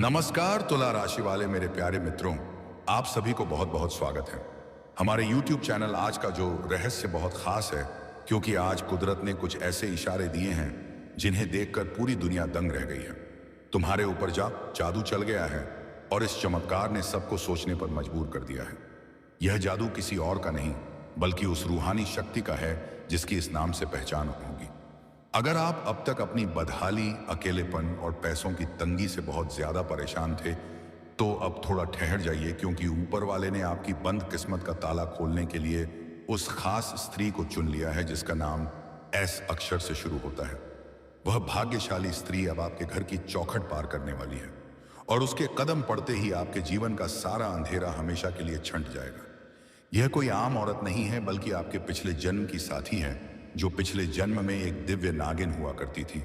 नमस्कार तुला राशि वाले मेरे प्यारे मित्रों, आप सभी को बहुत बहुत स्वागत है। हमारे YouTube चैनल आज का जो रहस्य बहुत खास है, क्योंकि आज कुदरत ने कुछ ऐसे इशारे दिए हैं जिन्हें देखकर पूरी दुनिया दंग रह गई है। तुम्हारे ऊपर जादू चल गया है और इस चमत्कार ने सबको सोचने पर मजबूर कर दिया है। यह जादू किसी और का नहीं बल्कि उस रूहानी शक्ति का है जिसकी इस नाम से पहचान होगी। अगर आप अब तक अपनी बदहाली, अकेलेपन और पैसों की तंगी से बहुत ज्यादा परेशान थे, तो अब थोड़ा ठहर जाइए, क्योंकि ऊपर वाले ने आपकी बंद किस्मत का ताला खोलने के लिए उस खास स्त्री को चुन लिया है जिसका नाम एस अक्षर से शुरू होता है। वह भाग्यशाली स्त्री अब आपके घर की चौखट पार करने वाली है और उसके कदम पड़ते ही आपके जीवन का सारा अंधेरा हमेशा के लिए छंट जाएगा। यह कोई आम औरत नहीं है बल्कि आपके पिछले जन्म की साथी है, जो पिछले जन्म में एक दिव्य नागिन हुआ करती थी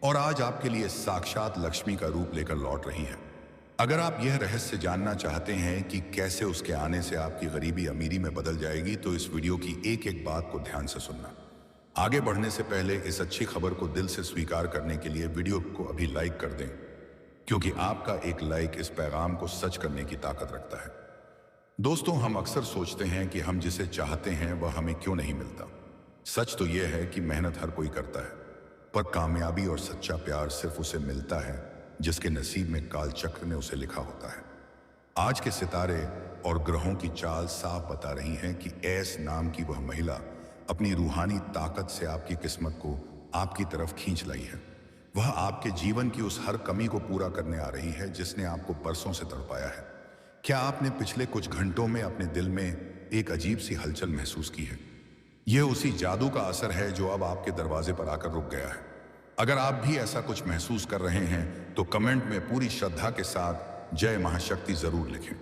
और आज आपके लिए साक्षात लक्ष्मी का रूप लेकर लौट रही है। अगर आप यह रहस्य जानना चाहते हैं कि कैसे उसके आने से आपकी गरीबी अमीरी में बदल जाएगी, तो इस वीडियो की एक एक बात को ध्यान से सुनना। आगे बढ़ने से पहले इस अच्छी खबर को दिल से स्वीकार करने के लिए वीडियो को अभी लाइक कर दें, क्योंकि आपका एक लाइक इस पैगाम को सच करने की ताकत रखता है। दोस्तों, हम अक्सर सोचते हैं कि हम जिसे चाहते हैं वह हमें क्यों नहीं मिलता। सच तो यह है कि मेहनत हर कोई करता है, पर कामयाबी और सच्चा प्यार सिर्फ उसे मिलता है जिसके नसीब में काल चक्र ने उसे लिखा होता है। आज के सितारे और ग्रहों की चाल साफ बता रही हैं कि एस नाम की वह महिला अपनी रूहानी ताकत से आपकी किस्मत को आपकी तरफ खींच लाई है। वह आपके जीवन की उस हर कमी को पूरा करने आ रही है जिसने आपको बरसों से तड़पाया है। क्या आपने पिछले कुछ घंटों में अपने दिल में एक अजीब सी हलचल महसूस की है? यह उसी जादू का असर है जो अब आपके दरवाजे पर आकर रुक गया है। अगर आप भी ऐसा कुछ महसूस कर रहे हैं तो कमेंट में पूरी श्रद्धा के साथ जय महाशक्ति जरूर लिखें।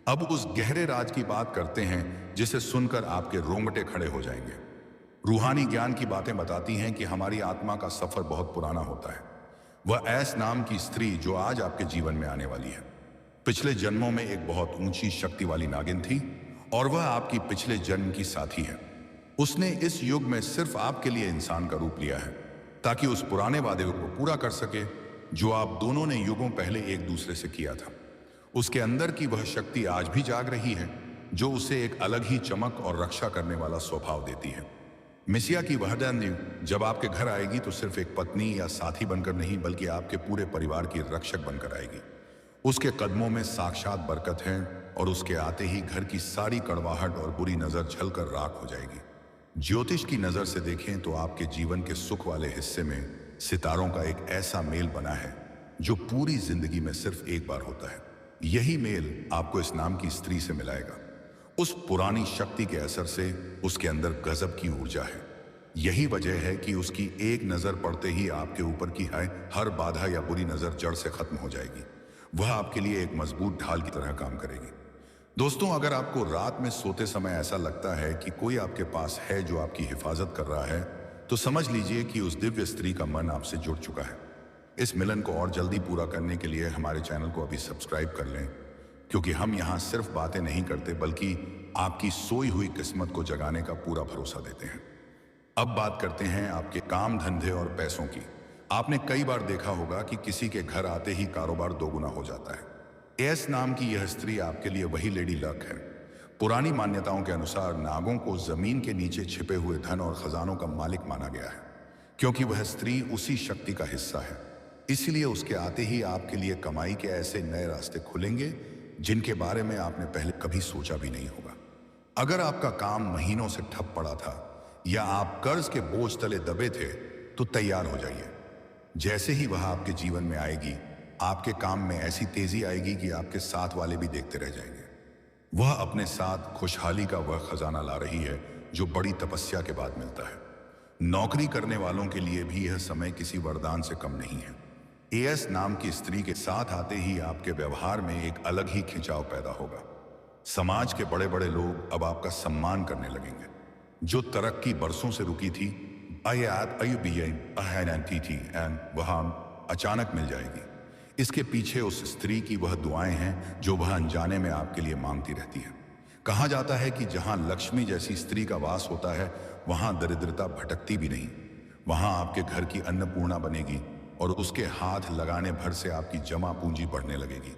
अब उस गहरे राज की बात करते हैं जिसे सुनकर आपके रोंगटे खड़े हो जाएंगे। रूहानी ज्ञान की बातें बताती हैं कि हमारी आत्मा का सफर बहुत पुराना होता है। वह एस नाम की स्त्री जो आज आपके जीवन में आने वाली है, पिछले जन्मों में एक बहुत ऊंची शक्ति वाली नागिन थी और वह आपकी पिछले जन्म की साथी है। उसने इस युग में सिर्फ आपके लिए इंसान का रूप लिया है ताकि उस पुराने वादे को पूरा कर सके जो आप दोनों ने युगों पहले एक दूसरे से किया था। उसके अंदर की वह शक्ति आज भी जाग रही है जो उसे एक अलग ही चमक और रक्षा करने वाला स्वभाव देती है। मिसिया की वह न्यू जब आपके घर आएगी तो सिर्फ एक पत्नी या साथी बनकर नहीं बल्कि आपके पूरे परिवार की रक्षक बनकर आएगी। उसके कदमों में साक्षात बरकत है और उसके आते ही घर की सारी कड़वाहट और बुरी नजर झलकर राख हो जाएगी। ज्योतिष की नजर से देखें तो आपके जीवन के सुख वाले हिस्से में सितारों का एक ऐसा मेल बना है जो पूरी जिंदगी में सिर्फ एक बार होता है। यही मेल आपको इस नाम की स्त्री से मिलाएगा। उस पुरानी शक्ति के असर से उसके अंदर गजब की ऊर्जा है। यही वजह है कि उसकी एक नजर पड़ते ही आपके ऊपर की हर बाधा या बुरी नजर जड़ से खत्म हो जाएगी। वह आपके लिए एक मजबूत ढाल की तरह काम करेगी। दोस्तों, अगर आपको रात में सोते समय ऐसा लगता है कि कोई आपके पास है जो आपकी हिफाजत कर रहा है, तो समझ लीजिए कि उस दिव्य स्त्री का मन आपसे जुड़ चुका है। इस मिलन को और जल्दी पूरा करने के लिए हमारे चैनल को अभी सब्सक्राइब कर लें, क्योंकि हम यहाँ सिर्फ बातें नहीं करते बल्कि आपकी सोई हुई किस्मत को जगाने का पूरा भरोसा देते हैं। अब बात करते हैं आपके काम, धंधे और पैसों की। आपने कई बार देखा होगा कि किसी के घर आते ही कारोबार दोगुना हो जाता है। एस नाम की यह स्त्री आपके लिए वही लेडी लक है। पुरानी मान्यताओं के अनुसार नागों को जमीन के नीचे छिपे हुए धन और खजानों का मालिक माना गया है, क्योंकि वह स्त्री उसी शक्ति का हिस्सा है। इसलिए उसके आते ही आपके लिए कमाई के ऐसे नए रास्ते खुलेंगे जिनके बारे में आपने पहले कभी सोचा भी नहीं होगा। अगर आपका काम महीनों से ठप पड़ा था या आप कर्ज के बोझ तले दबे थे, तो तैयार हो जाइए। जैसे ही वह आपके जीवन में आएगी, आपके काम में ऐसी तेजी आएगी कि आपके साथ वाले भी देखते रह जाएंगे। वह अपने साथ खुशहाली का वह खजाना ला रही है जो बड़ी तपस्या के बाद मिलता है। नौकरी करने वालों के लिए भी यह समय किसी वरदान से कम नहीं है। एस नाम की स्त्री के साथ आते ही आपके व्यवहार में एक अलग ही खिंचाव पैदा होगा। समाज के बड़े बड़े लोग अब आपका सम्मान करने लगेंगे। जो तरक्की बरसों से रुकी थी, वह अचानक मिल जाएगी। इसके पीछे उस स्त्री की वह दुआएं हैं जो वह अनजाने में आपके लिए मांगती रहती है। कहा जाता है कि जहां लक्ष्मी जैसी स्त्री का वास होता है, वहां दरिद्रता भटकती भी नहीं। वहां आपके घर की अन्नपूर्णा बनेगी और उसके हाथ लगाने भर से आपकी जमा पूंजी बढ़ने लगेगी।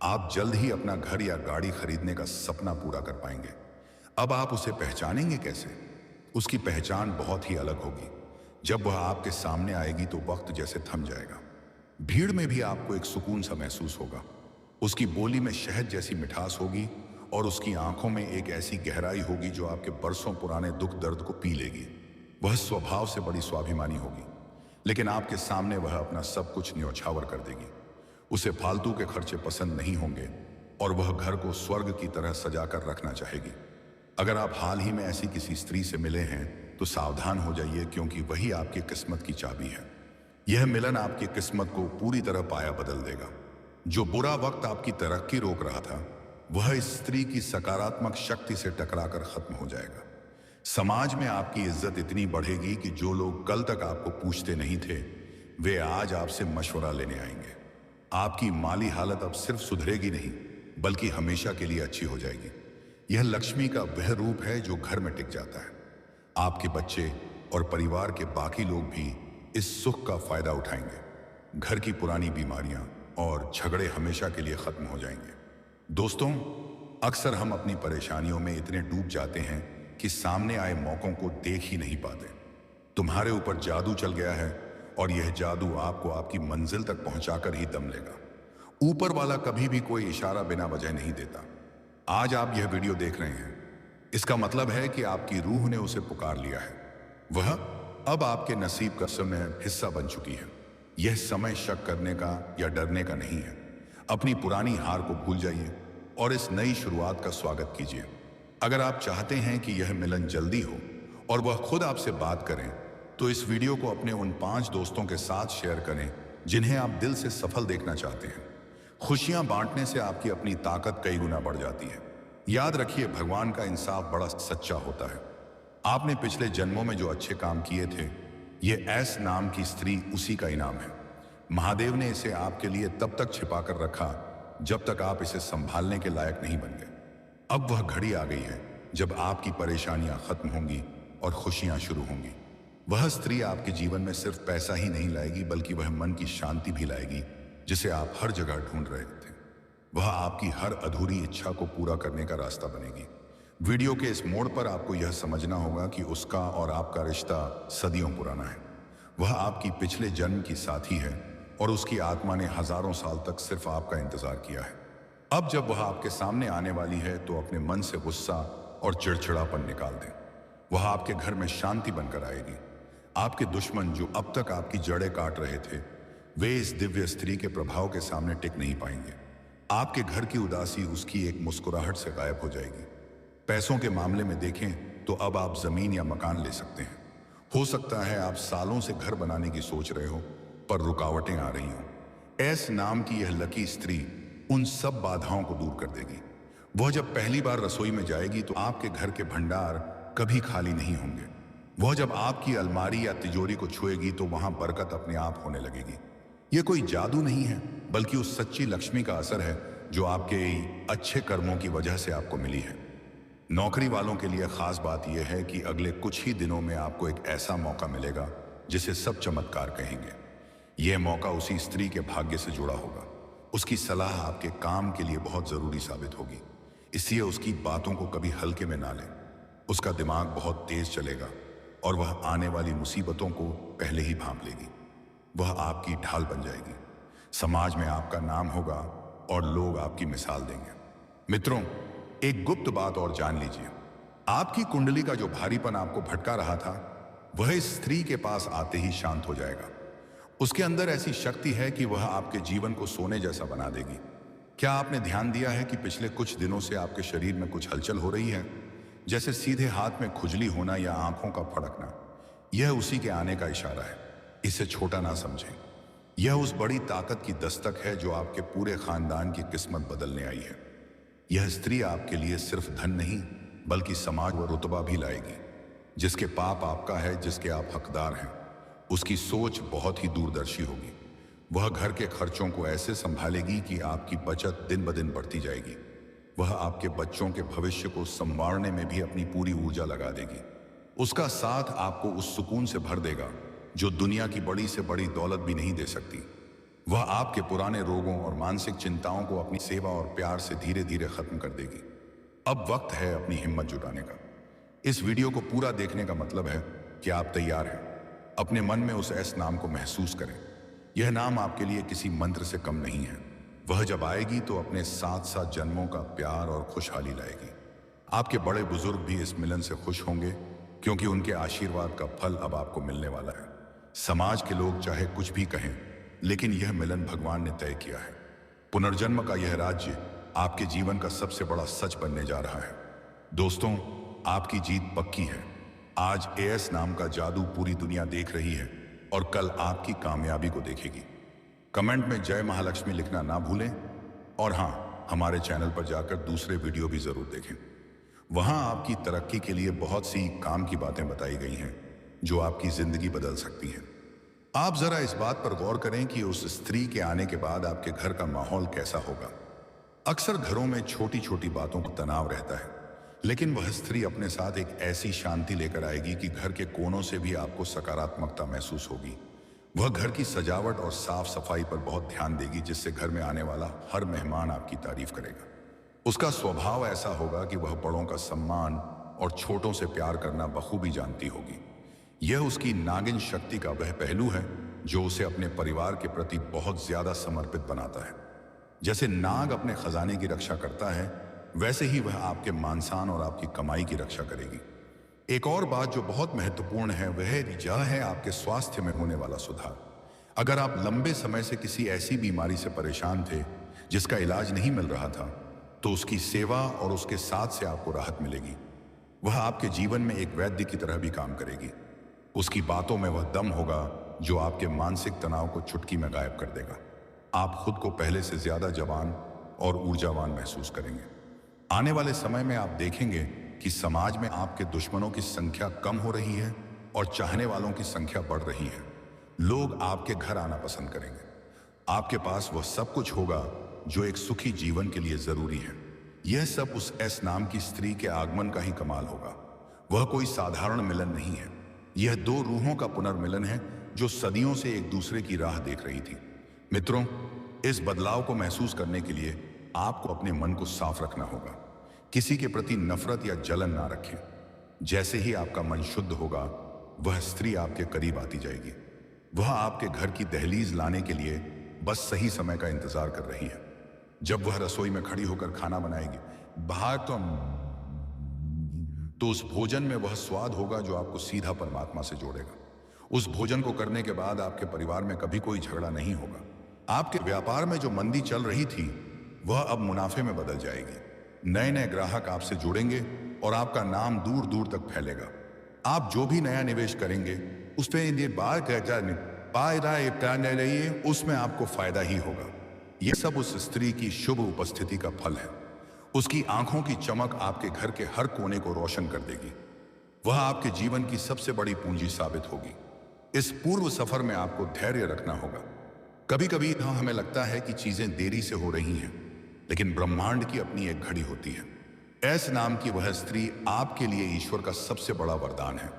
आप जल्द ही अपना घर या गाड़ी खरीदने का सपना पूरा कर पाएंगे। अब आप उसे पहचानेंगे कैसे? उसकी पहचान बहुत ही अलग होगी। जब वह आपके सामने आएगी तो वक्त जैसे थम जाएगा। भीड़ में भी आपको एक सुकून सा महसूस होगा। उसकी बोली में शहद जैसी मिठास होगी और उसकी आंखों में एक ऐसी गहराई होगी जो आपके बरसों पुराने दुख दर्द को पी लेगी। वह स्वभाव से बड़ी स्वाभिमानी होगी, लेकिन आपके सामने वह अपना सब कुछ न्यौछावर कर देगी। उसे फालतू के खर्चे पसंद नहीं होंगे और वह घर को स्वर्ग की तरह सजा कर रखना चाहेगी। अगर आप हाल ही में ऐसी किसी स्त्री से मिले हैं तो सावधान हो जाइए, क्योंकि वही आपकी किस्मत की चाबी है। यह मिलन आपकी किस्मत को पूरी तरह पाया बदल देगा। जो बुरा वक्त आपकी तरक्की रोक रहा था, वह इस स्त्री की सकारात्मक शक्ति से टकराकर खत्म हो जाएगा। समाज में आपकी इज्जत इतनी बढ़ेगी कि जो लोग कल तक आपको पूछते नहीं थे, वे आज आपसे मशवरा लेने आएंगे। आपकी माली हालत अब सिर्फ सुधरेगी नहीं, बल्कि हमेशा के लिए अच्छी हो जाएगी। यह लक्ष्मी का वह रूप है जो घर में टिक जाता है। आपके बच्चे और परिवार के बाकी लोग भी इस सुख का फायदा उठाएंगे। घर की पुरानी बीमारियां और झगड़े हमेशा के लिए खत्म हो जाएंगे। दोस्तों, अक्सर हम अपनी परेशानियों में इतने डूब जाते हैं कि सामने आए मौकों को देख ही नहीं पाते। तुम्हारे ऊपर जादू चल गया है और यह जादू आपको आपकी मंजिल तक पहुंचाकर ही दम लेगा। ऊपर वाला कभी भी कोई इशारा बिना वजह नहीं देता। आज आप यह वीडियो देख रहे हैं, इसका मतलब है कि आपकी रूह ने उसे पुकार लिया है। वह अब आपके नसीब का समय हिस्सा बन चुकी है। यह समय शक करने का या डरने का नहीं है। अपनी पुरानी हार को भूल जाइए और इस नई शुरुआत का स्वागत कीजिए। अगर आप चाहते हैं कि यह मिलन जल्दी हो और वह खुद आपसे बात करें, तो इस वीडियो को अपने उन 5 दोस्तों के साथ शेयर करें जिन्हें आप दिल से सफल देखना चाहते हैं। खुशियां बांटने से आपकी अपनी ताकत कई गुना बढ़ जाती है। याद रखिए, भगवान का इंसाफ बड़ा सच्चा होता है। आपने पिछले जन्मों में जो अच्छे काम किए थे, यह एस नाम की स्त्री उसी का इनाम है। महादेव ने इसे आपके लिए तब तक छिपा कर रखा जब तक आप इसे संभालने के लायक नहीं बन गए। अब वह घड़ी आ गई है जब आपकी परेशानियां खत्म होंगी और खुशियां शुरू होंगी। वह स्त्री आपके जीवन में सिर्फ पैसा ही नहीं लाएगी, बल्कि वह मन की शांति भी लाएगी जिसे आप हर जगह ढूंढ रहे थे। वह आपकी हर अधूरी इच्छा को पूरा करने का रास्ता बनेगी। वीडियो के इस मोड़ पर आपको यह समझना होगा कि उसका और आपका रिश्ता सदियों पुराना है। वह आपकी पिछले जन्म की साथी है और उसकी आत्मा ने हजारों साल तक सिर्फ आपका इंतजार किया है। अब जब वह आपके सामने आने वाली है तो अपने मन से गुस्सा और चिड़चिड़ापन निकाल दें। वह आपके घर में शांति बनकर आएगी। आपके दुश्मन जो अब तक आपकी जड़ें काट रहे थे, वे इस दिव्य स्त्री के प्रभाव के सामने टिक नहीं पाएंगे। आपके घर की उदासी उसकी एक मुस्कुराहट से गायब हो जाएगी। पैसों के मामले में देखें तो अब आप जमीन या मकान ले सकते हैं। हो सकता है आप सालों से घर बनाने की सोच रहे हो, पर रुकावटें आ रही हों। एस नाम की यह लकी स्त्री उन सब बाधाओं को दूर कर देगी। वह जब पहली बार रसोई में जाएगी तो आपके घर के भंडार कभी खाली नहीं होंगे। वह जब आपकी अलमारी या तिजोरी को छुएगी तो वहां बरकत अपने आप होने लगेगी। यह कोई जादू नहीं है, बल्कि उस सच्ची लक्ष्मी का असर है जो आपके अच्छे कर्मों की वजह से आपको मिली है। नौकरी वालों के लिए खास बात यह है कि अगले कुछ ही दिनों में आपको एक ऐसा मौका मिलेगा जिसे सब चमत्कार कहेंगे। यह मौका उसी स्त्री के भाग्य से जुड़ा होगा। उसकी सलाह आपके काम के लिए बहुत जरूरी साबित होगी, इसलिए उसकी बातों को कभी हल्के में ना लें। उसका दिमाग बहुत तेज चलेगा और वह आने वाली मुसीबतों को पहले ही भांप लेगी। वह आपकी ढाल बन जाएगी। समाज में आपका नाम होगा और लोग आपकी मिसाल देंगे। मित्रों, एक गुप्त बात और जान लीजिए। आपकी कुंडली का जो भारीपन आपको भटका रहा था, वह इस स्त्री के पास आते ही शांत हो जाएगा। उसके अंदर ऐसी शक्ति है कि वह आपके जीवन को सोने जैसा बना देगी। क्या आपने ध्यान दिया है कि पिछले कुछ दिनों से आपके शरीर में कुछ हलचल हो रही है, जैसे सीधे हाथ में खुजली होना या आंखों का फड़कना? यह उसी के आने का इशारा है। इसे छोटा ना समझें। यह उस बड़ी ताकत की दस्तक है जो आपके पूरे खानदान की किस्मत बदलने आई है। यह स्त्री आपके लिए सिर्फ धन नहीं, बल्कि समाज व रुतबा भी लाएगी। जिसके पाप आपका है, जिसके आप हकदार हैं, उसकी सोच बहुत ही दूरदर्शी होगी। वह घर के खर्चों को ऐसे संभालेगी कि आपकी बचत दिन ब दिन बढ़ती जाएगी। वह आपके बच्चों के भविष्य को संवारने में भी अपनी पूरी ऊर्जा लगा देगी। उसका साथ आपको उस सुकून से भर देगा जो दुनिया की बड़ी से बड़ी दौलत भी नहीं दे सकती। वह आपके पुराने रोगों और मानसिक चिंताओं को अपनी सेवा और प्यार से धीरे धीरे खत्म कर देगी। अब वक्त है अपनी हिम्मत जुटाने का। इस वीडियो को पूरा देखने का मतलब है कि आप तैयार हैं। अपने मन में उस एस नाम को महसूस करें। यह नाम आपके लिए किसी मंत्र से कम नहीं है। वह जब आएगी तो अपने साथ साथ जन्मों का प्यार और खुशहाली लाएगी। आपके बड़े बुजुर्ग भी इस मिलन से खुश होंगे, क्योंकि उनके आशीर्वाद का फल अब आपको मिलने वाला है। समाज के लोग चाहे कुछ भी कहें, लेकिन यह मिलन भगवान ने तय किया है। पुनर्जन्म का यह राज्य आपके जीवन का सबसे बड़ा सच बनने जा रहा है। दोस्तों, आपकी जीत पक्की है। आज एएस नाम का जादू पूरी दुनिया देख रही है और कल आपकी कामयाबी को देखेगी। कमेंट में जय महालक्ष्मी लिखना ना भूलें और हाँ, हमारे चैनल पर जाकर दूसरे वीडियो भी जरूर देखें। वहां आपकी तरक्की के लिए बहुत सी काम की बातें बताई गई हैं जो आपकी जिंदगी बदल सकती हैं। आप जरा इस बात पर गौर करें कि उस स्त्री के आने के बाद आपके घर का माहौल कैसा होगा। अक्सर घरों में छोटी छोटी बातों का तनाव रहता है, लेकिन वह स्त्री अपने साथ एक ऐसी शांति लेकर आएगी कि घर के कोनों से भी आपको सकारात्मकता महसूस होगी। वह घर की सजावट और साफ सफाई पर बहुत ध्यान देगी, जिससे घर में आने वाला हर मेहमान आपकी तारीफ करेगा। उसका स्वभाव ऐसा होगा कि वह बड़ों का सम्मान और छोटों से प्यार करना बखूबी जानती होगी। यह उसकी नागिन शक्ति का वह पहलू है जो उसे अपने परिवार के प्रति बहुत ज्यादा समर्पित बनाता है। जैसे नाग अपने खजाने की रक्षा करता है, वैसे ही वह आपके मानसान और आपकी कमाई की रक्षा करेगी। एक और बात जो बहुत महत्वपूर्ण है वह यह है आपके स्वास्थ्य में होने वाला सुधार। अगर आप लंबे समय से किसी ऐसी बीमारी से परेशान थे जिसका इलाज नहीं मिल रहा था, तो उसकी सेवा और उसके साथ से आपको राहत मिलेगी। वह आपके जीवन में एक वैद्य की तरह भी काम करेगी। उसकी बातों में वह दम होगा जो आपके मानसिक तनाव को चुटकी में गायब कर देगा। आप खुद को पहले से ज्यादा जवान और ऊर्जावान महसूस करेंगे। आने वाले समय में आप देखेंगे कि समाज में आपके दुश्मनों की संख्या कम हो रही है और चाहने वालों की संख्या बढ़ रही है। लोग आपके घर आना पसंद करेंगे। आपके पास वह सब कुछ होगा जो एक सुखी जीवन के लिए जरूरी है। यह सब उस एस नाम की स्त्री के आगमन का ही कमाल होगा। वह कोई साधारण मिलन नहीं है। यह दो रूहों का पुनर्मिलन है जो सदियों से एक दूसरे की राह देख रही थी। मित्रों, इस बदलाव को महसूस करने के लिए आपको अपने मन को साफ रखना होगा। किसी के प्रति नफरत या जलन ना रखें। जैसे ही आपका मन शुद्ध होगा, वह स्त्री आपके करीब आती जाएगी। वह आपके घर की दहलीज लाने के लिए बस सही समय का इंतजार कर रही है। जब वह रसोई में खड़ी होकर खाना बनाएगी, बाहर तो उस भोजन में वह स्वाद होगा जो आपको सीधा परमात्मा से जोड़ेगा। उस भोजन को करने के बाद आपके परिवार में कभी कोई झगड़ा नहीं होगा। आपके व्यापार में जो मंदी चल रही थी, वह अब मुनाफे में बदल जाएगी। नए नए ग्राहक आपसे जुड़ेंगे और आपका नाम दूर दूर तक फैलेगा। आप जो भी नया निवेश करेंगे उस पर उसमें आपको फायदा ही होगा। यह सब उस स्त्री की शुभ उपस्थिति का फल है। उसकी आंखों की चमक आपके घर के हर कोने को रोशन कर देगी। वह आपके जीवन की सबसे बड़ी पूंजी साबित होगी। इस पूर्व सफर में आपको धैर्य रखना होगा। कभी कभी हमें लगता है कि चीजें देरी से हो रही हैं, लेकिन ब्रह्मांड की अपनी एक घड़ी होती है। एस नाम की वह स्त्री आपके लिए ईश्वर का सबसे बड़ा वरदान है।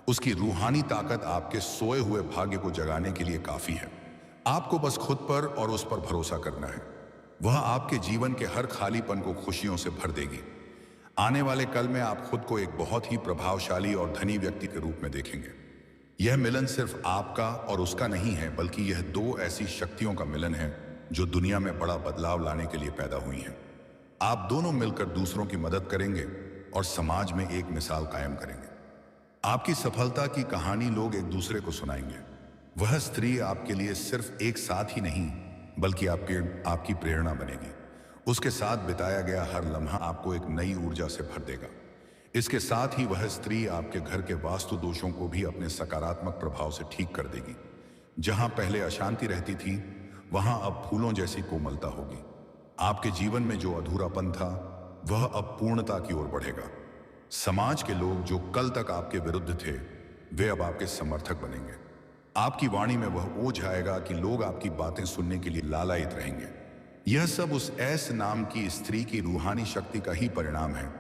उसकी रूहानी ताकत आपके सोए हुए भाग्य को जगाने के लिए काफी है। आपको बस खुद पर और उस पर भरोसा करना है। वह आपके जीवन के हर खालीपन को खुशियों से भर देगी। आने वाले कल में आप खुद को एक बहुत ही प्रभावशाली और धनी व्यक्ति के रूप में देखेंगे। यह मिलन सिर्फ आपका और उसका नहीं है, बल्कि यह दो ऐसी शक्तियों का मिलन है जो दुनिया में बड़ा बदलाव लाने के लिए पैदा हुई हैं। आप दोनों मिलकर दूसरों की मदद करेंगे और समाज में एक मिसाल कायम करेंगे। आपकी सफलता की कहानी लोग एक दूसरे को सुनाएंगे। वह स्त्री आपके लिए सिर्फ एक साथ ही नहीं, बल्कि आपकी प्रेरणा बनेगी। उसके साथ बिताया गया हर लम्हा आपको एक नई ऊर्जा से भर देगा। इसके साथ ही वह स्त्री आपके घर के वास्तु दोषों को भी अपने सकारात्मक प्रभाव से ठीक कर देगी। जहां पहले अशांति रहती थी, वहां अब फूलों जैसी कोमलता होगी। आपके जीवन में जो अधूरापन था, वह अब पूर्णता की ओर बढ़ेगा। समाज के लोग जो कल तक आपके विरुद्ध थे, वे अब आपके समर्थक बनेंगे। आपकी वाणी में वह ओज आएगा कि लोग आपकी बातें सुनने के लिए लालायित रहेंगे। यह सब उस एस नाम की स्त्री की रूहानी शक्ति का ही परिणाम है,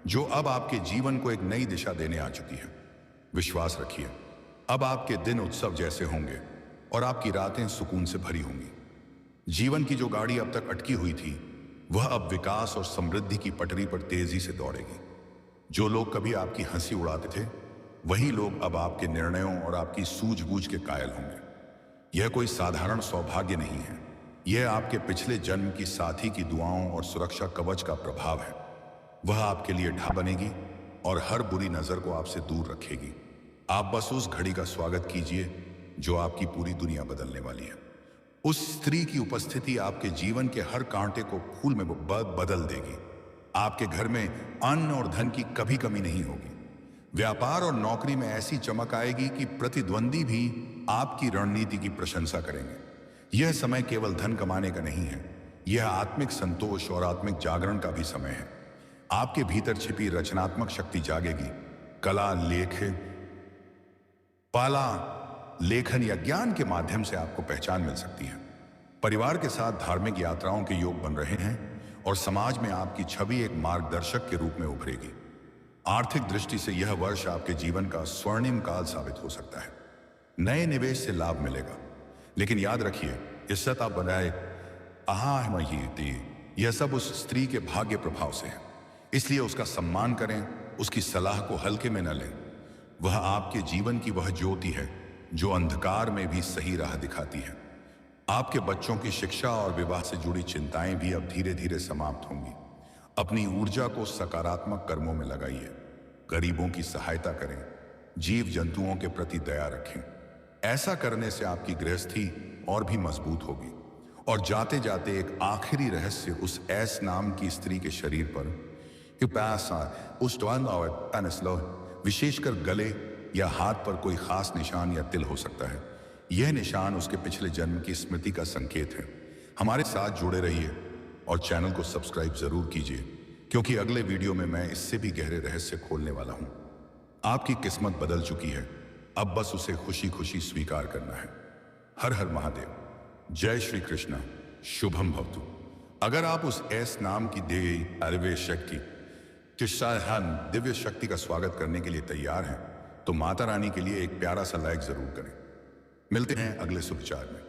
जो अब आपके जीवन को एक नई दिशा देने आ चुकी है। विश्वास रखिए, अब आपके दिन उत्सव जैसे होंगे और आपकी रातें सुकून से भरी होंगी। जीवन की जो गाड़ी अब तक अटकी हुई थी, वह अब विकास और समृद्धि की पटरी पर तेजी से दौड़ेगी। जो लोग कभी आपकी हंसी उड़ाते थे, वही लोग अब आपके निर्णयों और आपकी सूझबूझ के कायल होंगे। यह कोई साधारण सौभाग्य नहीं है, यह आपके पिछले जन्म की साथी की दुआओं और सुरक्षा कवच का प्रभाव है। वह आपके लिए ढाल बनेगी और हर बुरी नजर को आपसे दूर रखेगी। आप बस उस घड़ी का स्वागत कीजिए जो आपकी पूरी दुनिया बदलने वाली है। उस स्त्री की उपस्थिति आपके जीवन के हर कांटे को फूल में बदल देगी। आपके घर में अन्न और धन की कभी कमी नहीं होगी। व्यापार और नौकरी में ऐसी चमक आएगी कि प्रतिद्वंदी भी आपकी रणनीति की प्रशंसा करेंगे। यह समय केवल धन कमाने का नहीं है, यह आत्मिक संतोष और आत्मिक जागरण का भी समय है। आपके भीतर छिपी रचनात्मक शक्ति जागेगी। कला, लेखन या ज्ञान के माध्यम से आपको पहचान मिल सकती है। परिवार के साथ धार्मिक यात्राओं के योग बन रहे हैं और समाज में आपकी छवि एक मार्गदर्शक के रूप में उभरेगी। आर्थिक दृष्टि से यह वर्ष आपके जीवन का स्वर्णिम काल साबित हो सकता है। नए निवेश से लाभ मिलेगा, लेकिन याद रखिए, इज्जत आप बनाए यह सब उस स्त्री के भाग्य प्रभाव से है, इसलिए उसका सम्मान करें, उसकी सलाह को हल्के में न लें। वह आपके जीवन की वह ज्योति है जो अंधकार में भी सही राह दिखाती है। आपके बच्चों की शिक्षा और विवाह से जुड़ी चिंताएं भी अब धीरे धीरे समाप्त होंगी। अपनी ऊर्जा को सकारात्मक कर्मों में लगाइए, गरीबों की सहायता करें, जीव जंतुओं के प्रति दया रखें। ऐसा करने से आपकी गृहस्थी और भी मजबूत होगी। और जाते जाते एक आखिरी रहस्य उस एस नाम की स्त्री के शरीर पर विशेषकर गले या हाथ पर कोई खास निशान या तिल हो सकता है। यह निशान उसके पिछले जन्म की स्मृति का संकेत है। हमारे साथ जुड़े रहिए और चैनल को सब्सक्राइब जरूर कीजिए, क्योंकि अगले वीडियो में मैं इससे भी गहरे रहस्य खोलने वाला हूं। आपकी किस्मत बदल चुकी है, अब बस उसे खुशी खुशी स्वीकार करना है। हर हर महादेव। जय श्री कृष्ण। शुभम भवतु। अगर आप उस एस नाम की दिव्य शक्ति का स्वागत करने के लिए तैयार हैं, तो माता रानी के लिए एक प्यारा सा लाइक जरूर करें। मिलते हैं अगले सुविचार में।